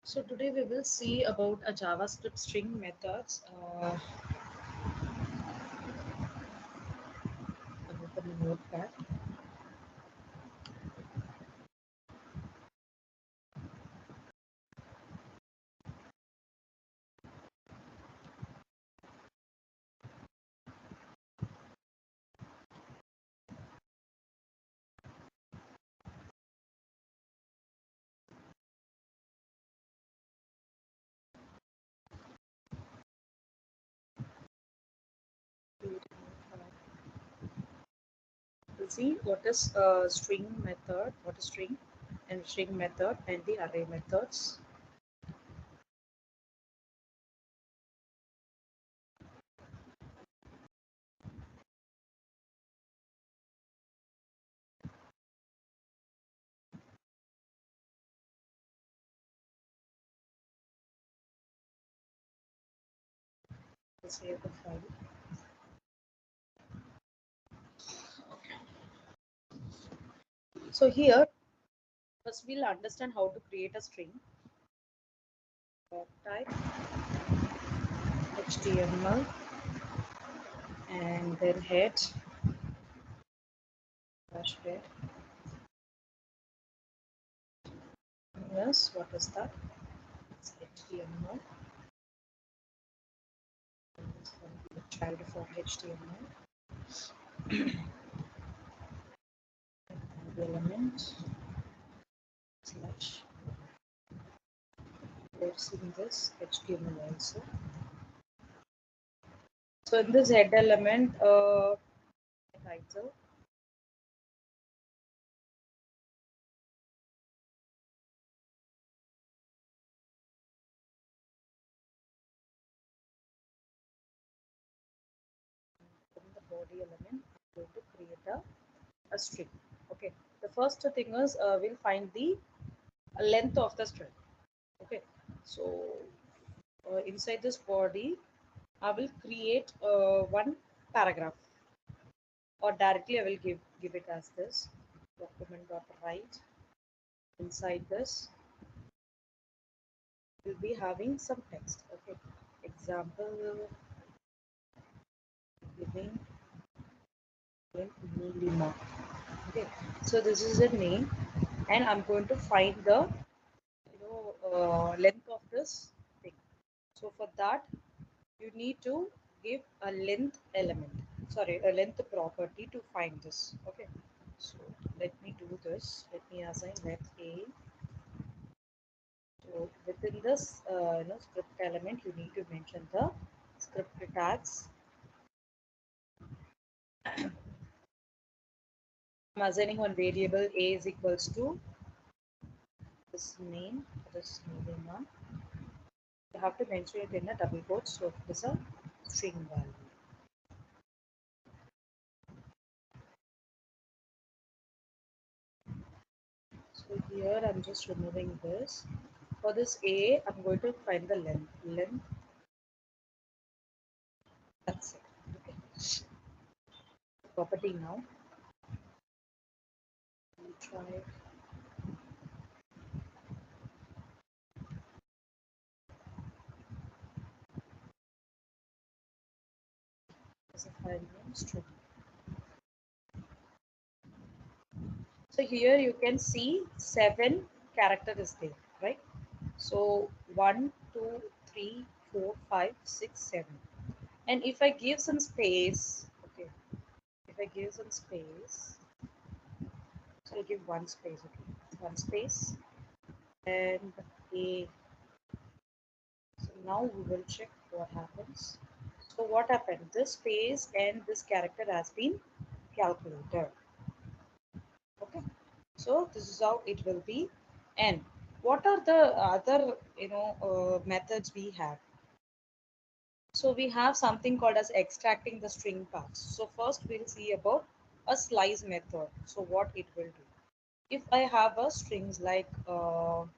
So today we will see about a JavaScript string methods. I'll open the notepad. We'll see what is string method, what is string and string method and the array methods. We'll save the file. So here, first we'll understand how to create a string. Type HTML and then head dash head. Yes, what is that? It's HTML. It's going to be the child for HTML. The element slash. We've seen this HTML also. So in this head element, title, in the body element, I'm going to create a string. Okay. The first thing is we'll find the length of the string. Okay. So inside this body, I will create one paragraph, or directly I will give it as this document.write. Inside this, we'll be having some text. Okay. Example giving Nilima. Okay, so this is a name, and I'm going to find the length of this thing. So for that, you need to give a length element. Sorry, a length property to find this. Okay, so let me do this. Let me assign length A. So within this script element, you need to mention the script tags. I'm assigning one variable A is equals to this name, this name. You have to mention it in a double quote, so it is a string value. So here I'm just removing this. For this A, I'm going to find the length. That's it. Okay. Property now. We'll try as a file name string. So here you can see 7 character is there, right? So 1, 2, 3, 4, 5, 6, 7. And if I give some space, okay, if I give some space, so I'll give one space, okay, one space and A. So now we will check what happens. So what happened? This space and this character has been calculated. Okay. So this is how it will be. And what are the other methods we have? So we have something called as extracting the string parts. So first we'll see about a slice method. So what it will do? If I have a strings like Rima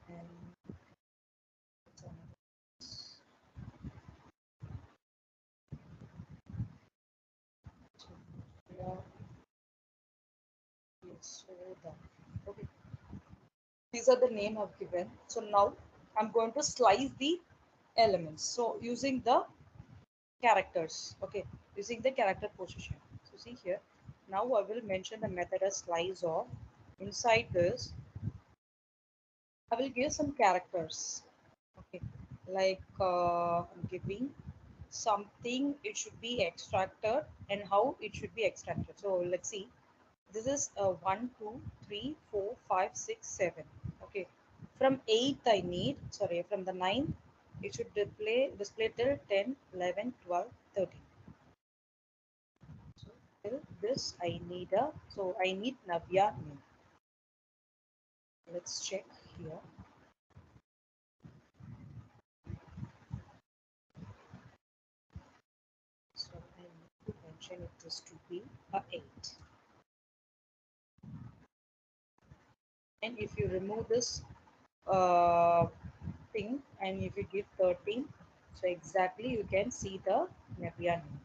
and yeah, yes, so that. Okay. These are the name I've given. So now I'm going to slice the elements. So using the characters, okay, using the character position. So see here, now I will mention the method as slice of. Inside this, I will give some characters, okay, like I'm giving something it should be extracted and how it should be extracted. So let's see. This is 1, 2, 3, 4, 5, 6, 7. Okay. From 8th I need, sorry, from the 9th, it should display till 10, 11, 12, 13. So till this I need so I need Navya name. Let's check here. So I need to mention it is to be a 8. And if you remove this uh, thing and if you give 13, so exactly you can see the Navya name.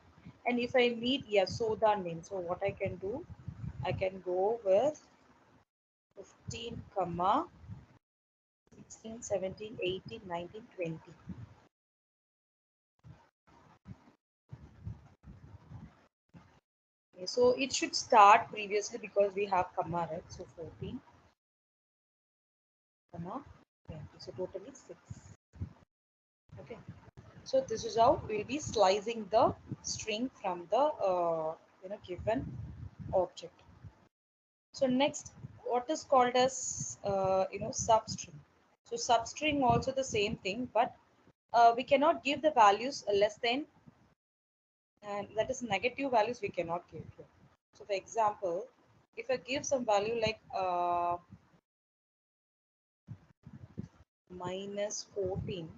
And if I need Yasoda name, so what I can do, I can go with 15 comma 16 17 18 19 20. Okay, so it should start previously because we have comma, right? So 14 comma 20, so totally 6. Okay, so this is how we'll be slicing the string from the given object. So next, what is called as substring. So substring also the same thing, but we cannot give the values less than, and that is negative values we cannot give here. So for example, if I give some value like minus 14,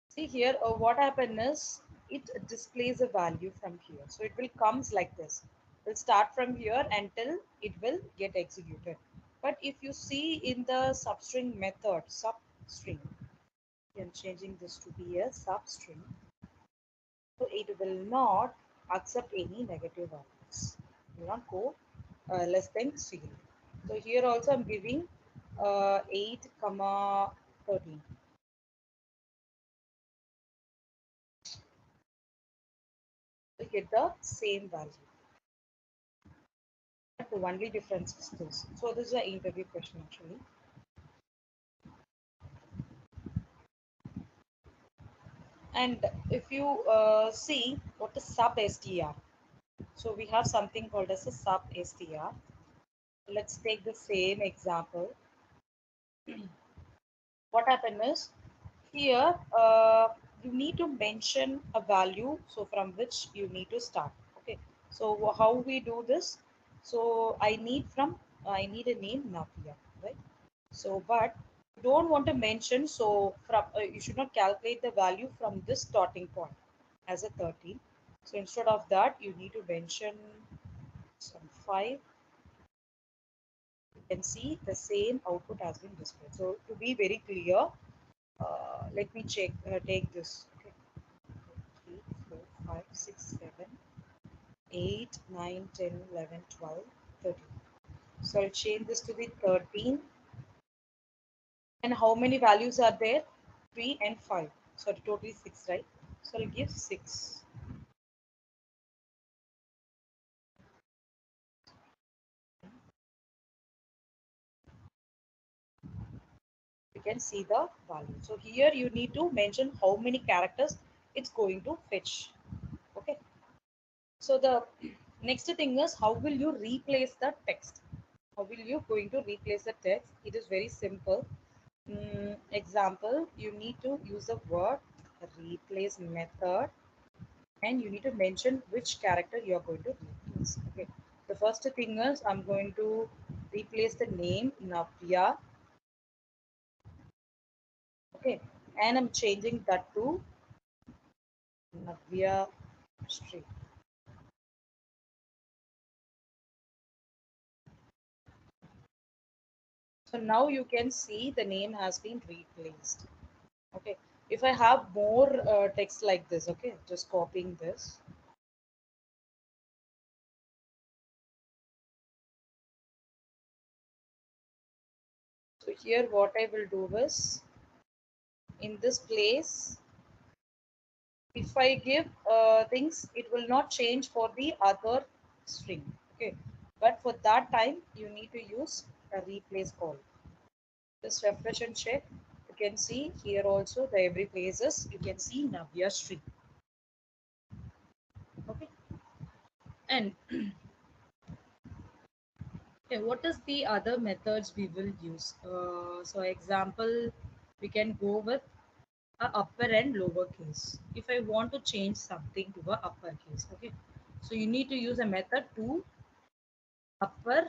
see here what happened is it displays a value from here. So it will comes like this. Will start from here until it will get executed. But if you see in the substring method, substring, I'm changing this to be a substring. So it will not accept any negative values. It will not go less than 0. So here also I'm giving 8 comma 13. To get the same value. The only difference is this. So this is an interview question actually. And if you see what is sub str, so we have something called as a sub str. Let's take the same example. What happened is here you need to mention a value, so from which you need to start. Okay, so how we do this? So I need a name Navya, right? So but you don't want to mention, so from you should not calculate the value from this starting point as a 13. So instead of that you need to mention some 5. You can see the same output has been displayed. So to be very clear, let me check take this. Okay, 3 4 5 6 7 8 9 10 11 12 13. So I'll change this to the 13. And how many values are there? 3 and 5. So totally 6, right? So I'll give 6. You can see the value. So here you need to mention how many characters it's going to fetch. Okay. So the next thing is, how will you replace the text? How will you going to replace the text? It is very simple. Example, you need to use the word replace method, and you need to mention which character you are going to replace. Okay. The first thing is I'm going to replace the name Navya. Okay. And I'm changing that to Navya Street. So now you can see the name has been replaced. Okay. If I have more text like this, okay, just copying this. So here what I will do is, in this place, if I give things, it will not change for the other string. Okay, but for that time you need to use a replace call. Just refresh and check. You can see here also the every places you can see Navya string. Okay, and okay, what is the other methods we will use? So example, we can go with a upper and lower case. If I want to change something to a upper case, okay, so you need to use a method to upper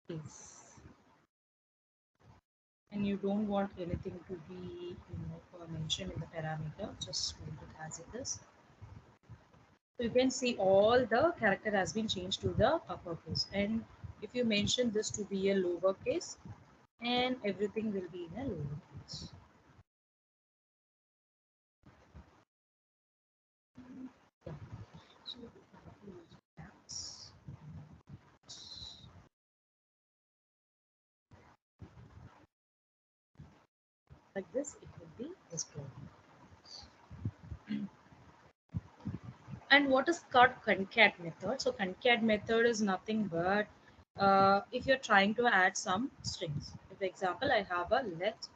case, and you don't want anything to be mentioned in the parameter. Just leave it as it is. So you can see all the character has been changed to the uppercase, and if you mention this to be a lowercase, and everything will be in a lowercase. Yeah. So we have to use caps. Like this, it will be displayed. And what is called concat method? So concat method is nothing but if you're trying to add some strings. For example, I have a let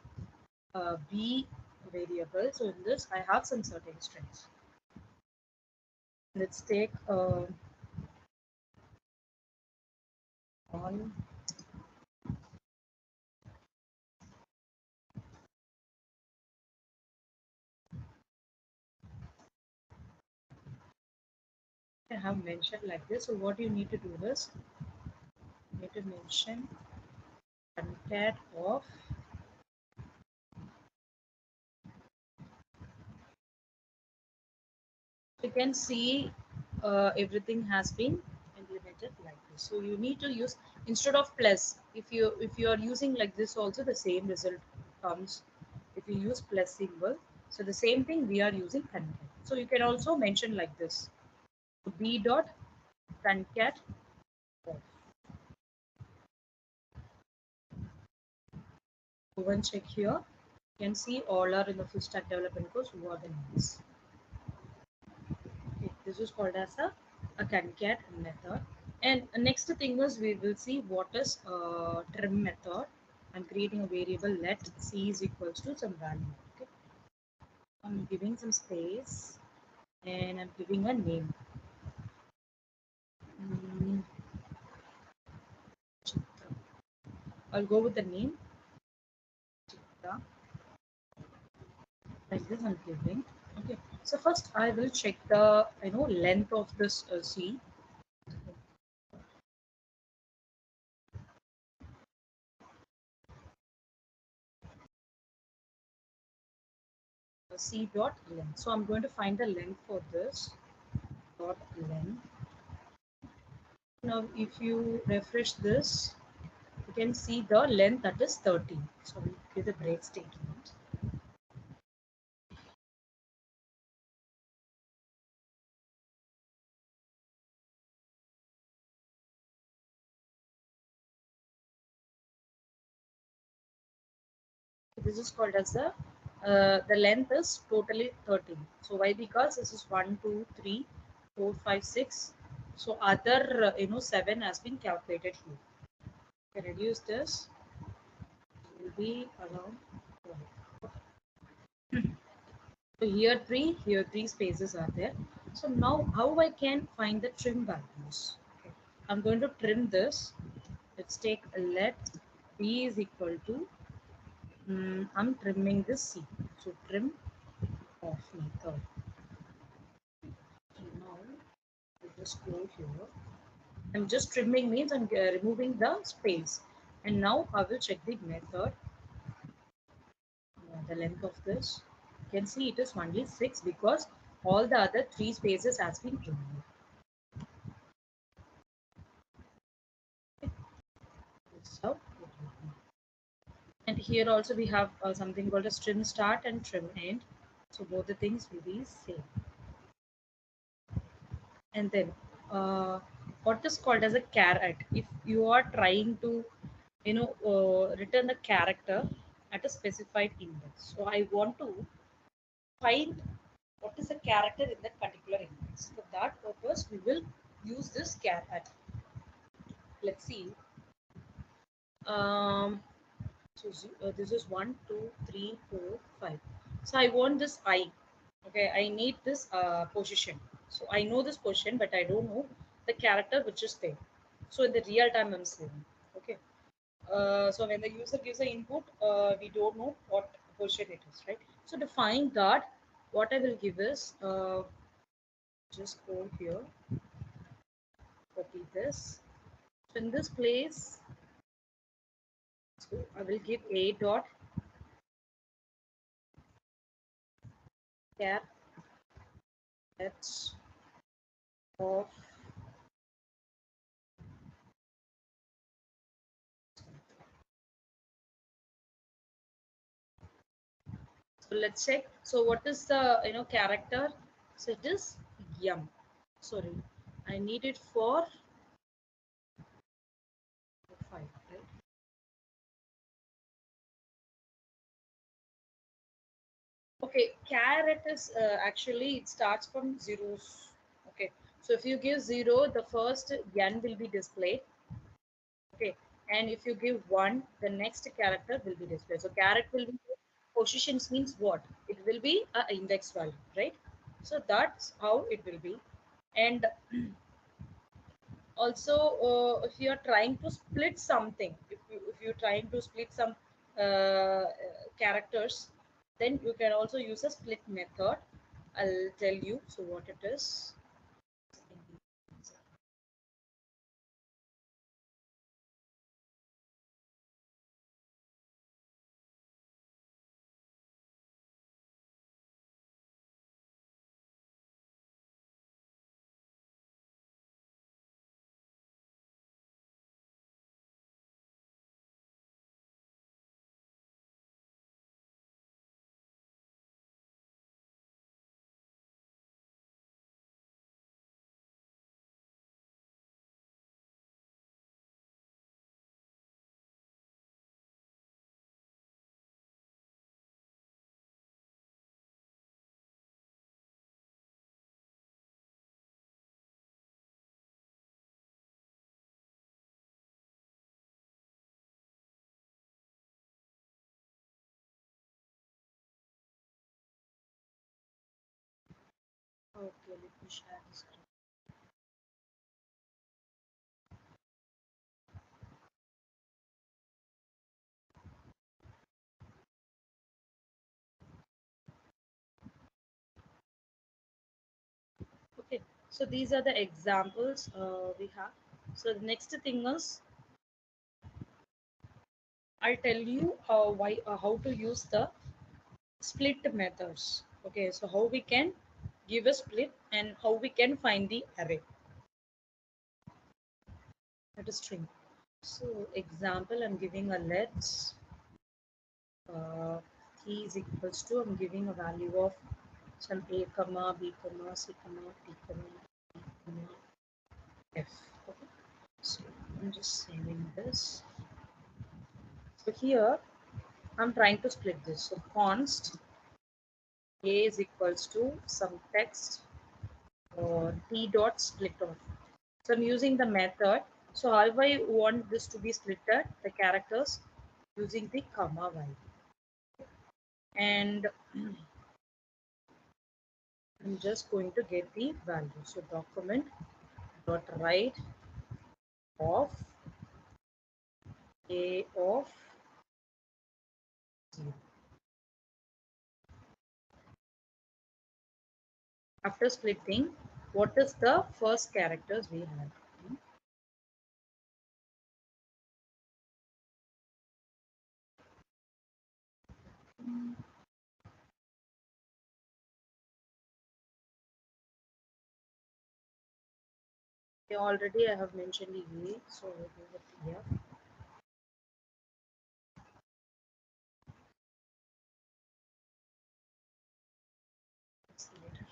b variable. So in this, I have some certain strings. Let's take on. I have mentioned like this. So what you need to do is, you need to mention concat of. You can see everything has been implemented like this. So you need to use, instead of plus, if you are using like this also, the same result comes if you use plus symbol. So the same thing we are using concat. So you can also mention like this, b dot concat of. Go and check here. You can see all are in the full stack development course who are the names. Okay, this is called as a concat method. And next thing is, we will see what is trim method. I'm creating a variable let c is equals to some value. Okay, I'm giving some space and I'm giving a name. Mm, I'll go with the name. Chitra. Like this I'm giving. Okay, so first I will check the length of this c. C dot length. So I'm going to find the length for this dot length. Now if you refresh this, you can see the length, that is 30. So we give the break statement. This is called as the length is totally 30. So why? Because this is 1, 2, 3, 4, 5, 6. So other 7 has been calculated here. You can reduce this. It will be around 12. So here three spaces are there. So now how I can find the trim values? Okay. I'm going to trim this. Let's take a let b is equal to, I'm trimming this c. So trim off method. So now I'll just go here. I'm just trimming means I'm removing the space. And now I will check the method. The length of this. You can see it is only 6 because all the other 3 spaces has been removed. So it will be. And here also we have something called a trim start and trim end. So both the things will be same. And then what is called as a caret. If you are trying to return the character at a specified index. So I want to find what is the character in that particular index. For that purpose, we will use this char at. Let's see. Um, so this is 1, 2, 3, 4, 5. So I want this I. Okay, I need this position. So I know this position, but I don't know the character which is there. So in the real time, I'm saving. Okay. So when the user gives the input, we don't know what position it is, right? So to find that, what I will give is just go here, copy this. So in this place, so I will give a dot cap of. So let's check. So what is the character? So it is yum. Sorry, I need it for 5, right? Okay, caret is actually it starts from zeros. Okay, so if you give 0, the first n will be displayed. Okay, and if you give 1, the next character will be displayed. So caret will be positions means what? It will be a index value, right? So that's how it will be. And also if you are trying to split something, if you're trying to split some characters, then you can also use a split method. I'll tell you so what it is. Okay, let me share this screen. Okay, so these are the examples we have. So the next thing is I'll tell you how to use the split methods. Okay, so how we can give a split and how we can find the array, that is string. So example, I'm giving a let's uh, t is equals to, I'm giving a value of some a comma b comma c comma d comma e comma f. Okay, so I'm just saving this. So here I'm trying to split this. So const a is equals to some text or t dot split off. So I'm using the method. So how I want this to be splitted, the characters using the comma value. And I'm just going to get the value. So document dot write of a of 0. After splitting, what is the first characters we have? Okay, already I have mentioned the a, so we'll do it here. Let's see later.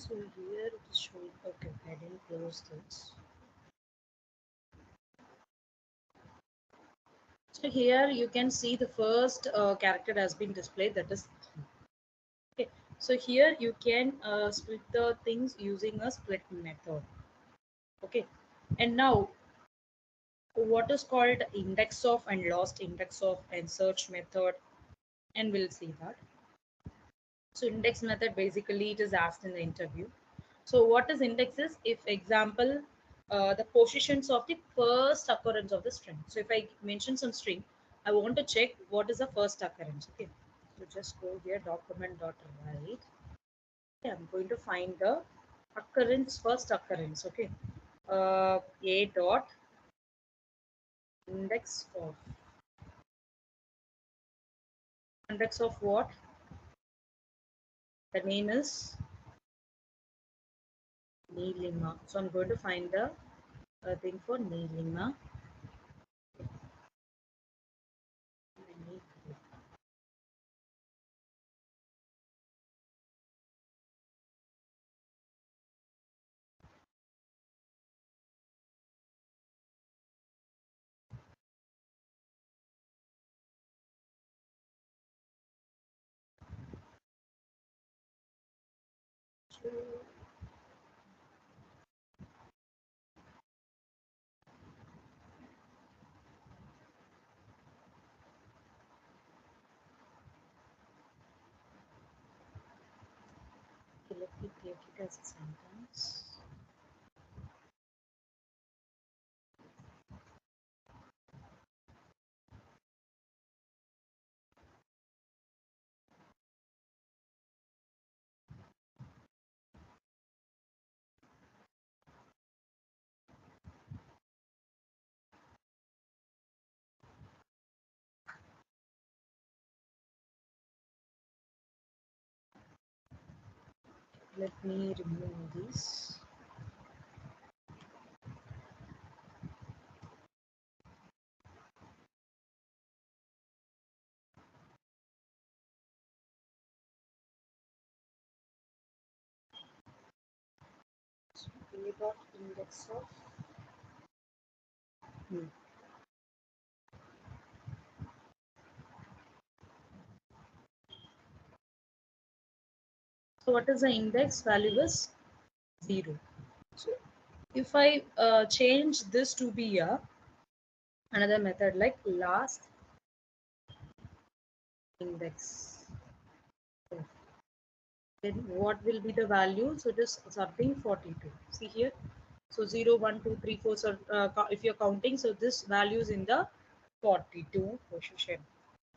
So here it is showing, okay, I didn't close this. So here you can see the first character has been displayed, that is 3. Okay. So here you can split the things using a split method. Okay. And now what is called index of and lost index of and search method, and we'll see that. So index method, basically it is asked in the interview. So what is index is, if example, the positions of the first occurrence of the string. So if I mention some string, I want to check what is the first occurrence. Okay. So just go here, document dot write. Okay, I'm going to find the occurrence, first occurrence. Okay. A dot index of what? The name is Neelima. So I'm going to find the thing for Neelima. Okay, let me take it as a sentence. Let me remove this. So A dot index of So what is the index value is 0. So if I change this to be another method like last index, then what will be the value? So it is something 42. See here. So 0, 1, 2, 3, 4. So if you're counting, so this value is in the 42 position.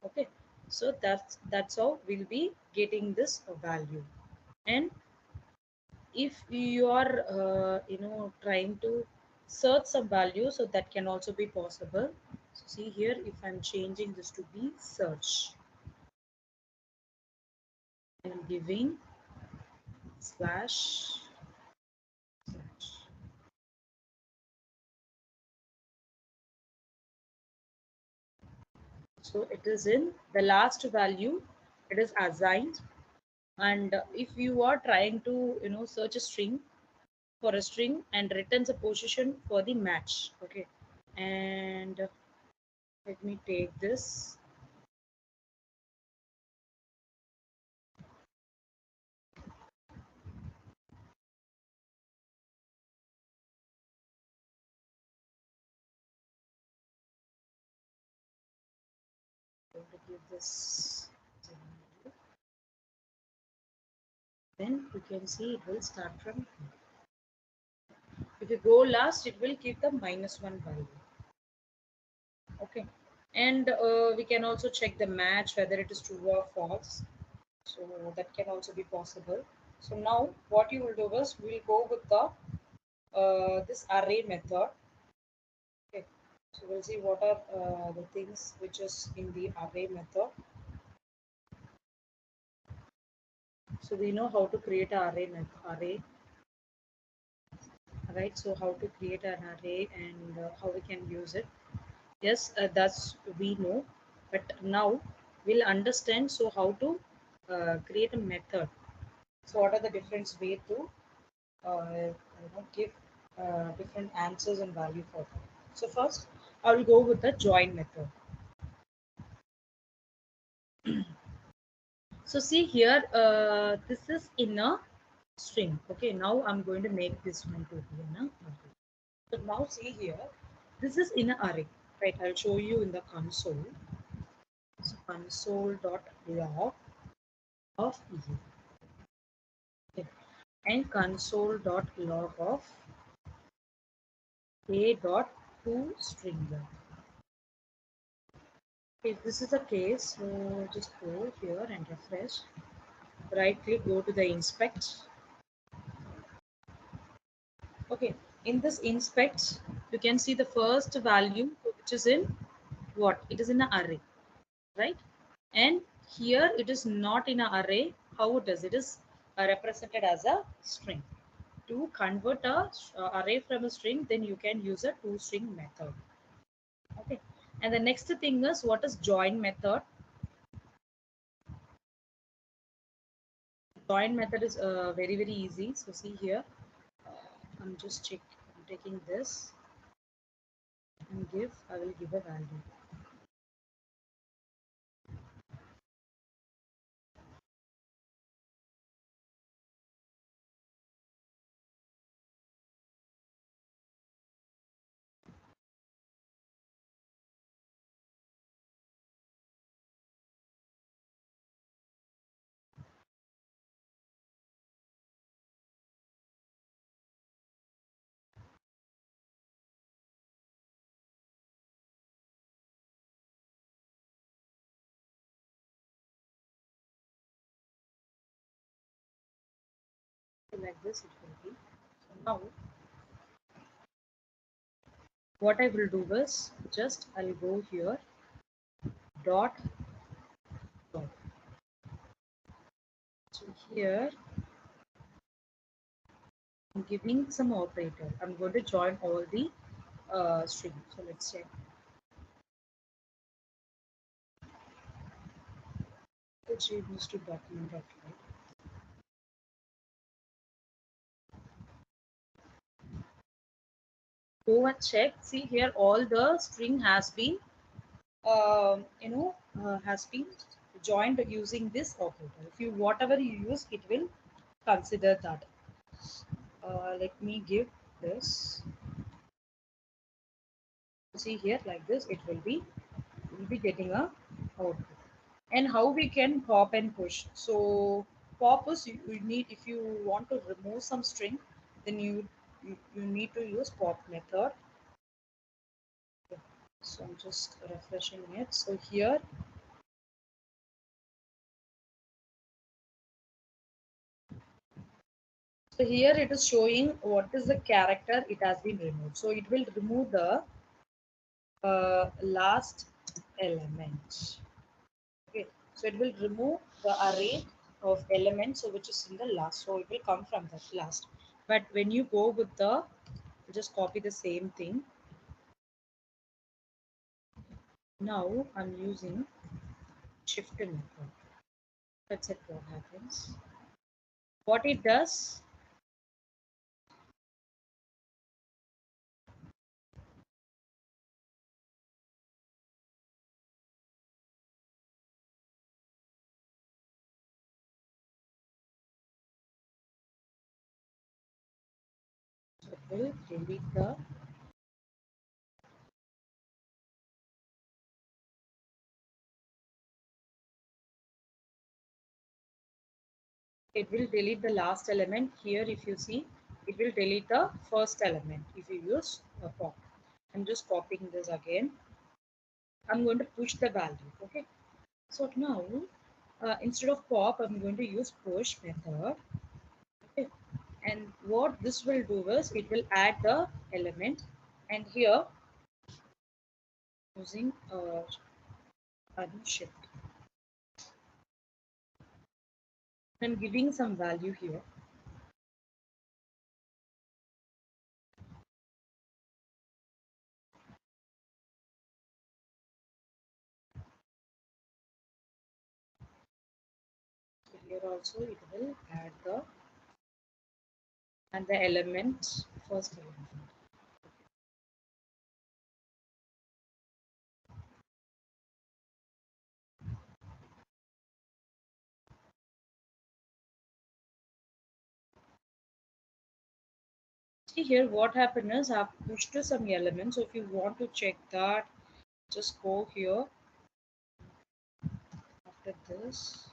Okay. So that's how we'll be getting this value. And if you are trying to search some value, so that can also be possible. So see here, if I'm changing this to be search and giving slash search, so it is in the last value, it is assigned. And if you are trying to search a string, for a string, and returns a position for the match. Okay. And let me take this. I'm going to give this, then you can see it will start from here. If you go last, it will keep the -1 value. Okay. And we can also check the match, whether it is true or false. So that can also be possible. So now what you will do is, we'll go with the this array method. Okay. So we'll see what are the things which is in the array method. So we know how to create an array, right? So how to create an array and how we can use it. Yes, that's we know, but now we'll understand. So how to create a method. So what are the different way to give different answers and value for that. So first, I will go with the join method. So see here, this is in a string. Okay, now I'm going to make this one to be in a array. So now see here, this is in an array, right? I'll show you in the console. So console.log of e, okay, and console.log of a dot to string. If this is the case, so just go here and refresh. Right click, go to the inspect. Okay, in this inspect, you can see the first value which is in what? It is in an array, right? And here it is not in an array. How it is? It is represented as a string. To convert a array from a string, then you can use a toString method. Okay, and the next thing is what is join method? Join method is very easy. So see here, I'm taking this and I will give a value. Like this it will be. So now what I will do is just I'll go here dot dot. So here I'm giving some operator. I'm going to join all the strings. So let's check. The J needs to document that, right? Go and check. See here, all the string has been, has been joined using this operator. If you whatever you use, it will consider that. Let me give this. See here, like this, it will be getting a output. And how we can pop and push. So pop is you need, if you want to remove some string, then you need to use pop method. So I'm just refreshing it. So here, it is showing what is the character it has been removed. So it will remove the last element. Okay, so it will remove the array of elements, so which is in the last. So it will come from that last. But when you go with the, just copy the same thing. Now I'm using shift method. Let's check what happens. What it does, it will delete the, last element. Here if you see, it will delete the first element if you use a pop. I'm just copying this again. I'm going to push the value. Okay, so now instead of pop, I'm going to use push method. Okay, and what this will do is it will add the element, and here using shift, I'm giving some value here. So here also it will add the and the element, first element. See here what happened is I've pushed to some elements. So if you want to check that, just go here after this.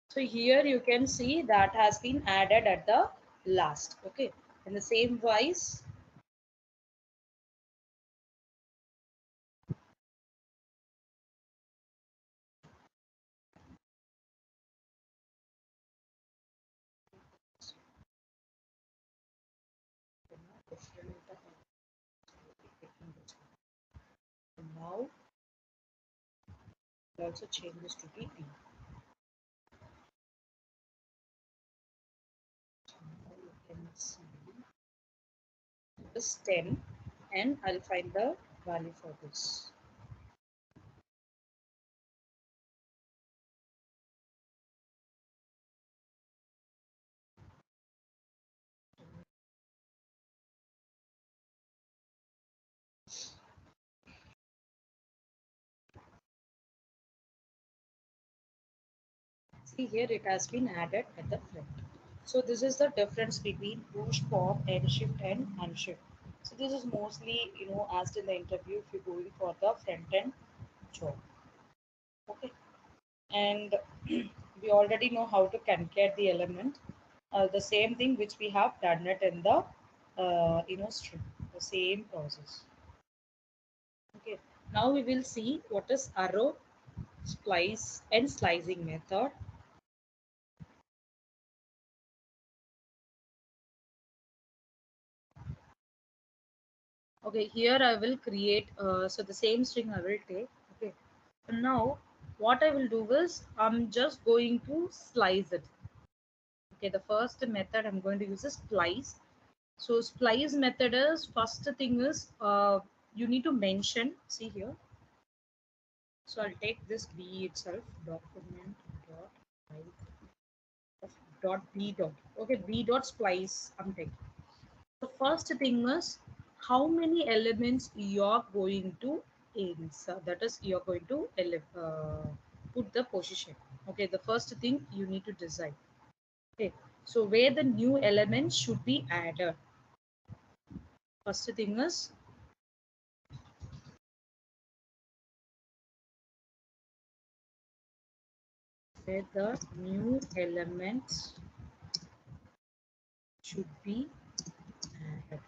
So here you can see that has been added at the last. Okay. In the same wise, now we'll also change this to be P. So now you can see this 10 and I'll find the value for this. See here it has been added at the front. So this is the difference between push, pop, end shift and unshift. So this is mostly, asked in the interview if you're going for the front end job. Okay. And we already know how to concat the element. The same thing which we have done it in the, string. The same process. Okay. Now we will see what is arrow, splice and slicing method. Okay, here I will create, so the same string I will take. Okay, so now what I will do is I'm just going to slice it. Okay, the first method I'm going to use is splice. So splice method is first thing is you need to mention, see here. So I'll take this B itself, document dot dot B dot. Okay, B dot splice I'm taking. The first thing is how many elements you're going to insert. That is, you're going to put the position. Okay, the first thing you need to decide. Okay, so where the new element should be added. First thing is where the new elements should be added.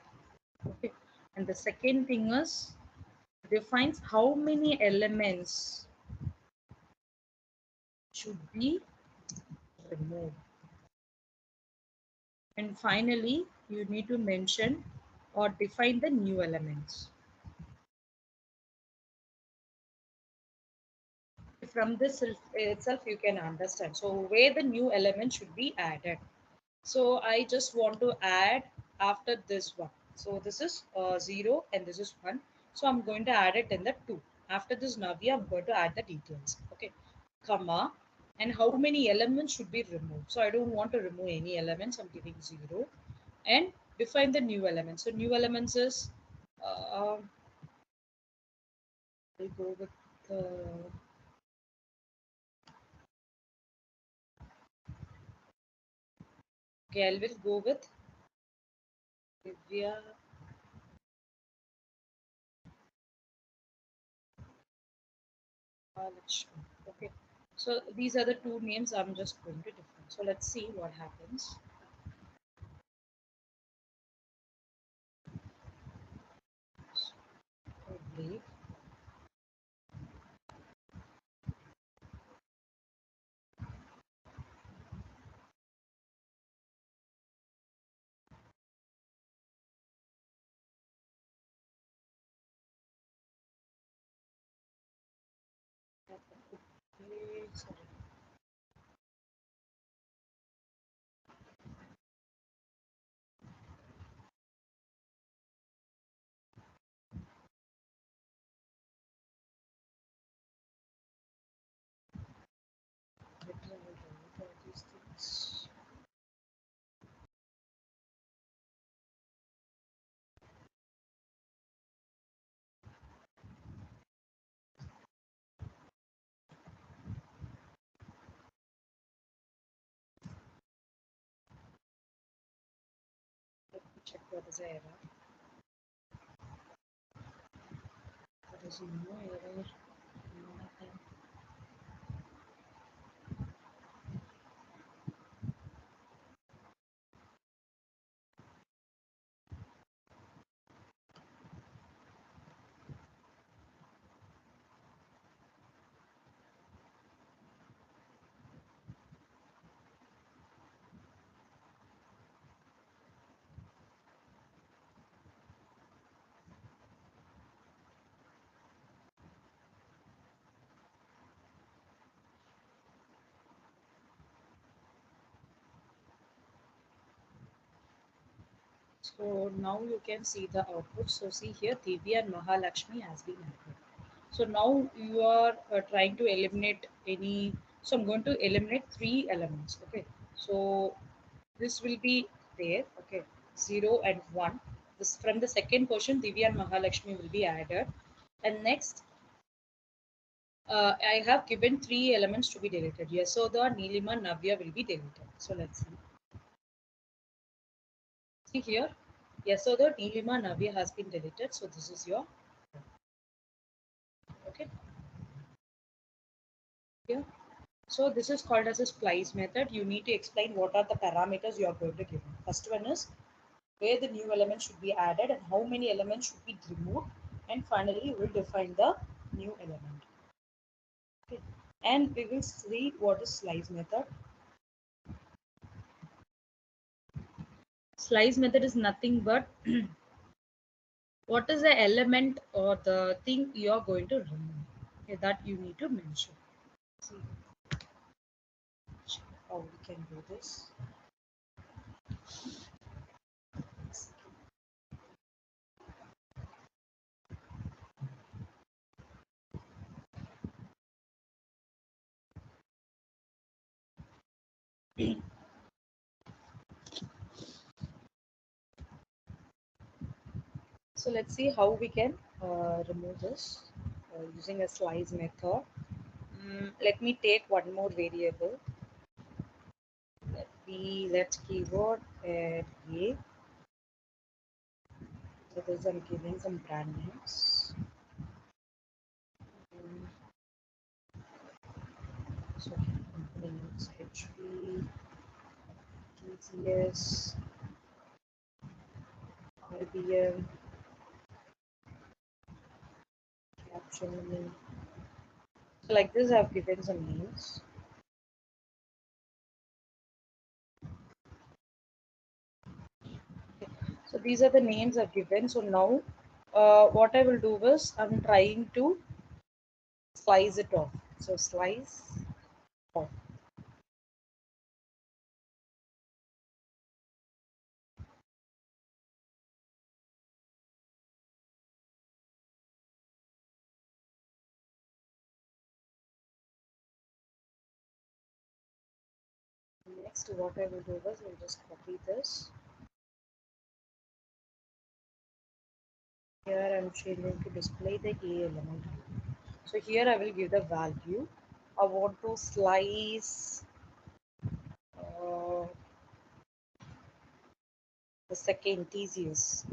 Okay, and the second thing is defines how many elements should be removed. And finally, you need to mention or define the new elements. From this itself, you can understand. So where the new element should be added. So I just want to add after this one. So this is 0 and this is 1. So I'm going to add it in the 2. After this Navya, I'm going to add the details. Okay. Comma. And how many elements should be removed. So I don't want to remove any elements. I'm giving 0. And define the new elements. So new elements is, we'll go with the, okay, I will go with Divya. Lakshmi. Okay. So these are the two names I'm just going to define. So let's see what happens. Probably. Okay, sorry. elements. Let me check what is the error. There is no error. Nothing. So now you can see the output. So see here, Devi and Mahalakshmi has been added. So now you are trying to eliminate any. So I'm going to eliminate three elements. Okay. So this will be there. Okay. 0 and 1. This from the second question, Divya and Mahalakshmi will be added. And next, I have given three elements to be deleted. Yasodha, Nilima, Navya will be deleted. So let's see. See here, Yasodha, Nilima, Navya has been deleted. So this is your okay. Here. So this is called as a splice method. You need to explain what are the parameters you are going to give. First one is where the new element should be added and how many elements should be removed. And finally, you will define the new element. Okay. And we will see what is slice method. Slice method is nothing but what is the element or the thing you are going to remove. Okay, that you need to mention. See how we can do this. So let's see how we can remove this using a slice method. Let me take one more variable. Let keyword add a. So this I'm giving some brand names. So names HP, TCS, IBM, Capgemini. So like this, I've given some names. Okay. So these are the names I've given. So now, what I will do is I'm trying to slice it off. So slice off. Next, what I will do is I'll just copy this. Here I'm changing to display the A element. So here I will give the value. I want to slice the second TCS.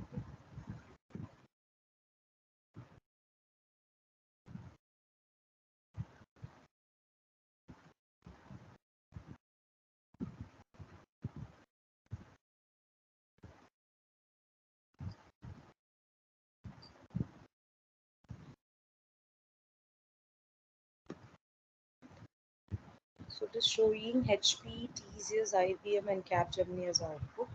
So it is showing HP, TCS, IBM, and Capgemini as output.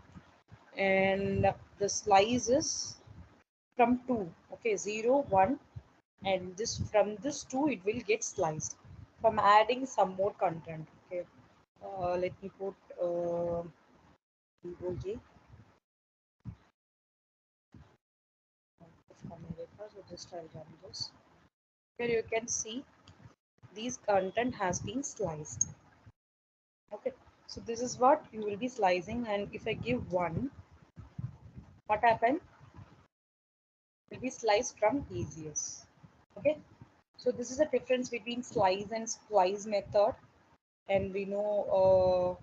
And the slice is from 2. Okay, 0, 1, and this from this 2 it will get sliced. So I'm adding some more content. Okay, let me put VOJ of America. So just I'll run this. Here you can see these content has been sliced. Okay. So this is what you will be slicing, and if I give 1, what happen? Will be sliced from easiest. Okay. So this is the difference between slice and splice method, and we know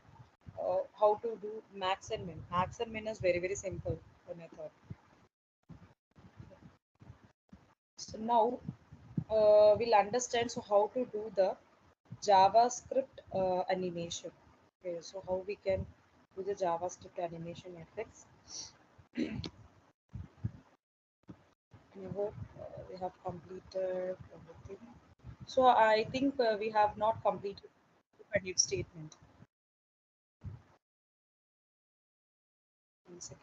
how to do max and min. Max and min is very very simple the method. So now we'll understand so how to do the JavaScript animation. Okay, so how we can do the JavaScript animation effects. I hope we have completed everything. So I think we have not completed the if statement. One second.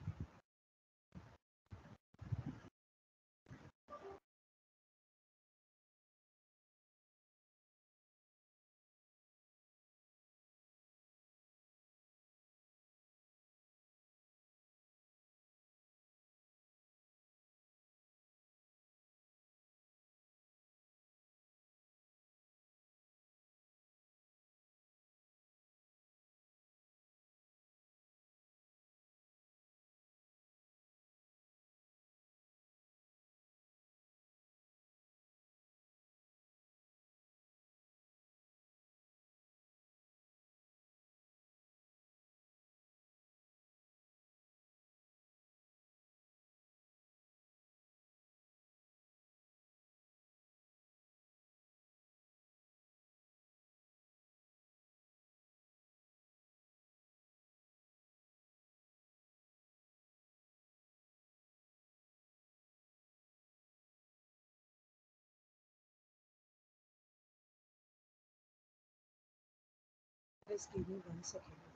Just give me 1 second.